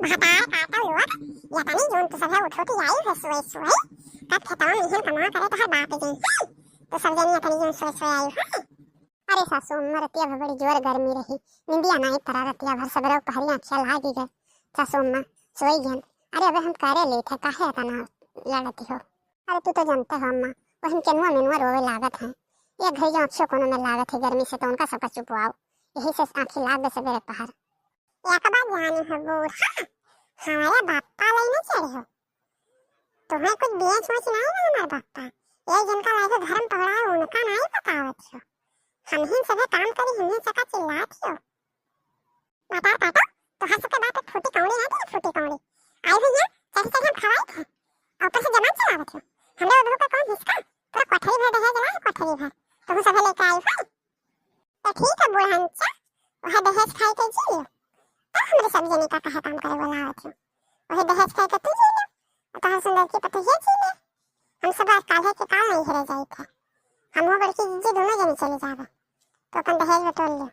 भातार काटा लोग या तनी जोन तो सब है उठोटी आई है सोए सोए कब खेतावा मिहन कमा करे तो हर बाप जी तो सब जनी तनी जोन सोए सोए आई है। अरे सासू अम्मा रतिया भर बड़ी जोर गर्मी रही निंदिया नहीं परा रतिया भर सबरो पहरिया खेल लागी गए सासू अम्मा सोई गन। अरे अब हम करे लेट है काहे तना लड़ती हो। अरे तू तो जानते हो अम्मा वहन केनुआ मेनुआ रोवे लागत है ये घर जो अक्षो कोनो में लागत है गर्मी से तो उनका सबका चुपवाओ यही से आंखें लाग दे सवेरे पहर या कबा जाने हो बूढ़ा हमारे बापा लेने चले हो तुम्हें कुछ बेच सोच नहीं ना हमारे बापा ये जिनका लाइफ धर्म पकड़ा है उनका नहीं बतावत हो हम ही सब काम करी हमने सका चिल्लात हो। बता पाता तो हर सबके बाप फूटी कौड़ी नहीं थी फूटी कौड़ी आई भैया चल चल हम खवाई थे और ऊपर से जमान चलावत हो हमरे उधर का कौन हिसका पूरा कोठरी भर दहे जला कोठरी भर तो हम सब लेके आई हो तो ठीक है बुढ़ांचा वह दहेज खाई के जी लो तो हमरे सब जने का कहा काम करे वाला आवत हो वही दहेज खाई के तू जी लो तो हम सुंदर की पति ये जी ले हम सब आज काले के काल नहीं हरे जाई थे हम हो बड़की जी दोनों जने चले जावे तो अपन दहेज बटोर लो।